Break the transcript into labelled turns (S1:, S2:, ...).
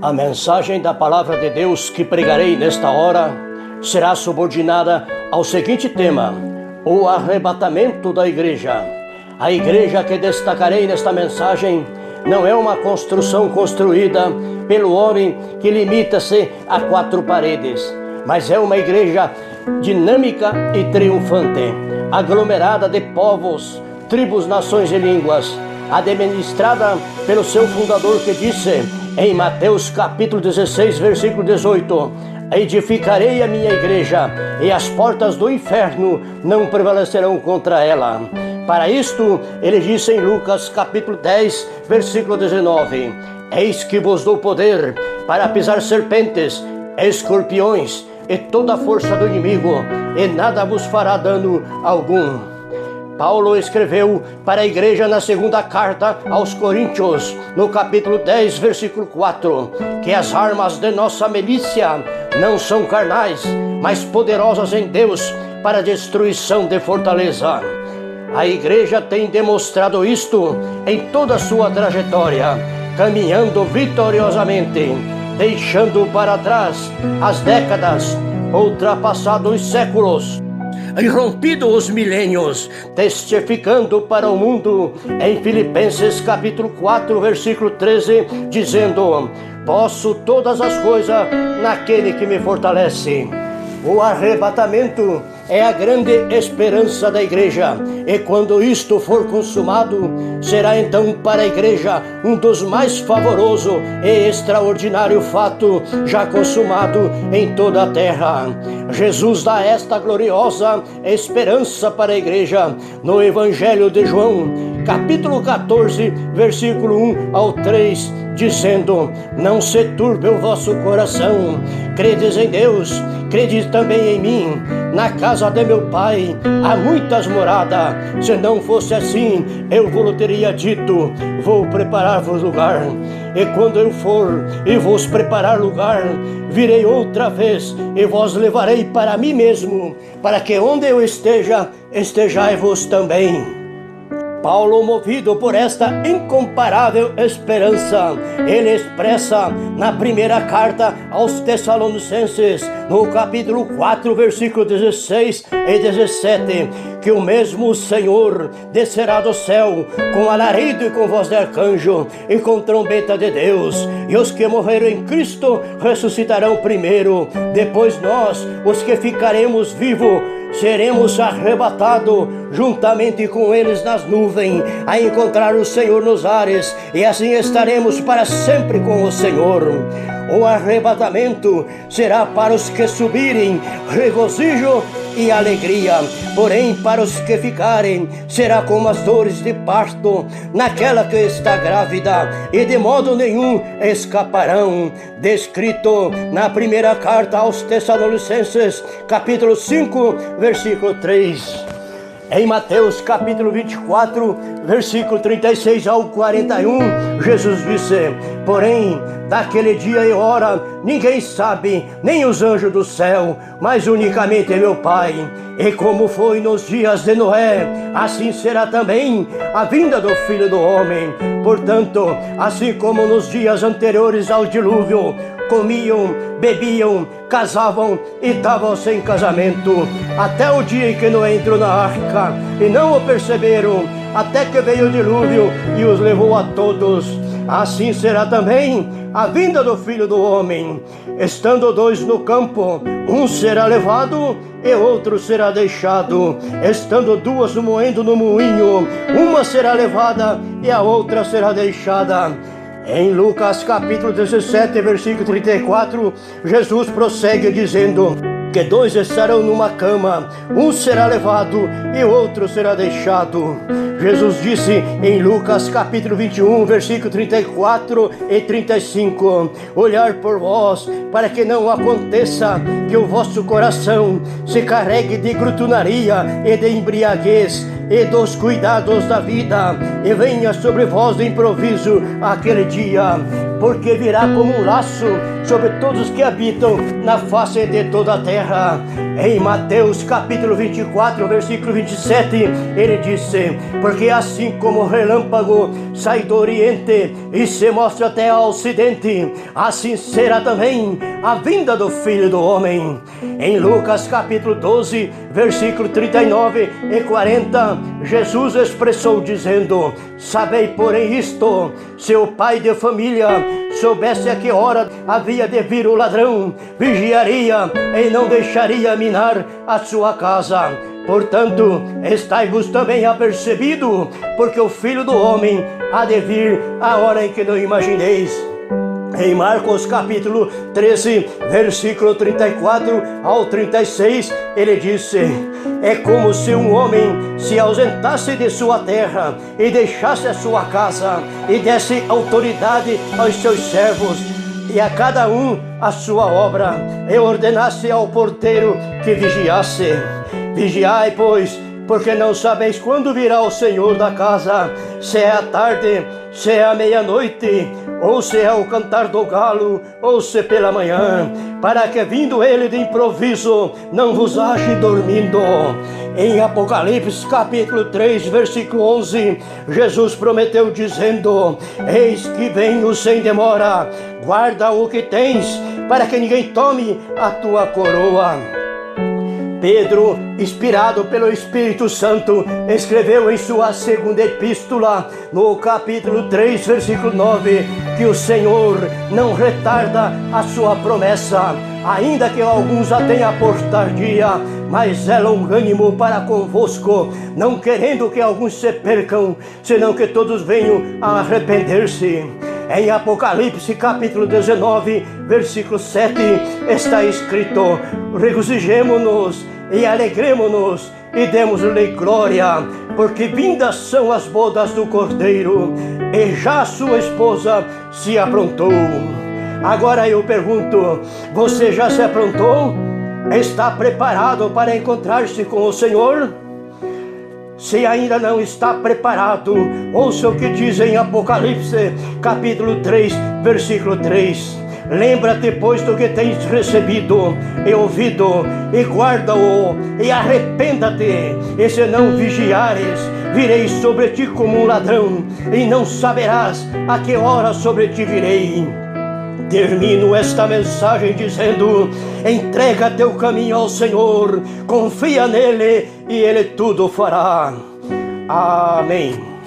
S1: A mensagem da Palavra de Deus que pregarei nesta hora será subordinada ao seguinte tema: o arrebatamento da igreja. A igreja que destacarei nesta mensagem não é uma construção construída pelo homem que limita-se a quatro paredes, mas é uma igreja dinâmica e triunfante, aglomerada de povos, tribos, nações e línguas, administrada pelo seu fundador, que disse em Mateus capítulo 16, versículo 18: edificarei a minha igreja e as portas do inferno não prevalecerão contra ela. Para isto, ele disse em Lucas capítulo 10, versículo 19: eis que vos dou poder para pisar serpentes, escorpiões e toda a força do inimigo, e nada vos fará dano algum. Paulo escreveu para a igreja na segunda carta aos Coríntios, no capítulo 10, versículo 4, que as armas de nossa milícia não são carnais, mas poderosas em Deus para a destruição de fortaleza. A igreja tem demonstrado isto em toda a sua trajetória, caminhando vitoriosamente, deixando para trás as décadas, ultrapassados os séculos, irrompido os milênios, testificando para o mundo em Filipenses capítulo 4, versículo 13, dizendo: posso todas as coisas naquele que me fortalece. O arrebatamento é a grande esperança da igreja, e quando isto for consumado, será então para a igreja um dos mais favorosos e extraordinário fato já consumado em toda a terra. Jesus dá esta gloriosa esperança para a igreja no Evangelho de João, capítulo 14, versículo 1 ao 3, dizendo: não se turbe o vosso coração, credes em Deus, crede também em mim. Na casa de meu pai há muitas moradas, se não fosse assim, eu vos teria dito: vou preparar-vos lugar. E quando eu for e vos preparar lugar, virei outra vez e vos levarei para mim mesmo, para que onde eu esteja, estejai-vos também. Paulo, movido por esta incomparável esperança, ele expressa na primeira carta aos Tessalonicenses, no capítulo 4, versículo 16 e 17, que o mesmo Senhor descerá do céu com alarido e com voz de arcanjo e com trombeta de Deus, e os que morreram em Cristo ressuscitarão primeiro. Depois nós, os que ficaremos vivos, seremos arrebatados juntamente com eles nas nuvens, a encontrar o Senhor nos ares, e assim estaremos para sempre com o Senhor. O arrebatamento será para os que subirem, regozijo e alegria, porém para os que ficarem será como as dores de parto naquela que está grávida, e de modo nenhum escaparão. Descrito na primeira carta aos Tessalonicenses, capítulo 5, versículo 3. Em Mateus capítulo 24, versículo 36 ao 41, Jesus disse: porém, daquele dia e hora ninguém sabe, nem os anjos do céu, mas unicamente meu Pai. E como foi nos dias de Noé, assim será também a vinda do Filho do Homem. Portanto, assim como nos dias anteriores ao dilúvio, comiam, bebiam, casavam e davam sem casamento, até o dia em que Noé entrou na arca, e não o perceberam, até que veio o dilúvio e os levou a todos. Assim será também a vinda do Filho do Homem. Estando dois no campo, um será levado e outro será deixado. Estando duas moendo no moinho, uma será levada e a outra será deixada. Em Lucas capítulo 17, versículo 34, Jesus prossegue dizendo que dois estarão numa cama, um será levado e outro será deixado. Jesus disse em Lucas capítulo 21, versículo 34 e 35, olhar por vós, para que não aconteça que o vosso coração se carregue de glutonaria e de embriaguez e dos cuidados da vida, e venha sobre vós de improviso aquele dia, porque virá como um laço sobre todos os que habitam na face de toda a terra. Em Mateus capítulo 24, versículo 27, ele disse: porque assim como o relâmpago sai do oriente e se mostra até ao ocidente, assim será também a vinda do Filho do Homem. Em Lucas capítulo 12, versículo 39 e 40, Jesus expressou dizendo: sabei, porém, isto, se o pai de família soubesse a que hora havia de vir o ladrão, vigiaria e não deixaria minar a sua casa. Portanto, estai-vos também apercebido, porque o Filho do Homem há de vir a hora em que não imagineis. Em Marcos capítulo 13, versículo 34 ao 36, ele disse: é como se um homem se ausentasse de sua terra e deixasse a sua casa e desse autoridade aos seus servos e a cada um a sua obra, e ordenasse ao porteiro que vigiasse. Vigiai, pois, porque não sabeis quando virá o Senhor da casa, se é à tarde, se é à meia-noite, ou se é o cantar do galo, ou se pela manhã, para que vindo ele de improviso, não vos ache dormindo. Em Apocalipse capítulo 3, versículo 11, Jesus prometeu dizendo: eis que venho sem demora, guarda o que tens, para que ninguém tome a tua coroa. Pedro, inspirado pelo Espírito Santo, escreveu em sua segunda epístola, no capítulo 3, versículo 9, que o Senhor não retarda a sua promessa, ainda que alguns a tenham por tardia, mas é longânimo para convosco, não querendo que alguns se percam, senão que todos venham a arrepender-se. Em Apocalipse capítulo 19, versículo 7, está escrito: regozijemo-nos e alegremo-nos e demos-lhe glória, porque vindas são as bodas do Cordeiro, e já sua esposa se aprontou. Agora eu pergunto: você já se aprontou? Está preparado para encontrar-se com o Senhor? Se ainda não está preparado, ouça o que diz em Apocalipse capítulo 3, versículo 3. Lembra-te, pois, do que tens recebido e ouvido, e guarda-o, e arrependa-te. E se não vigiares, virei sobre ti como um ladrão, e não saberás a que hora sobre ti virei. Termino esta mensagem dizendo: entrega teu caminho ao Senhor, confia nele e ele tudo fará. Amém.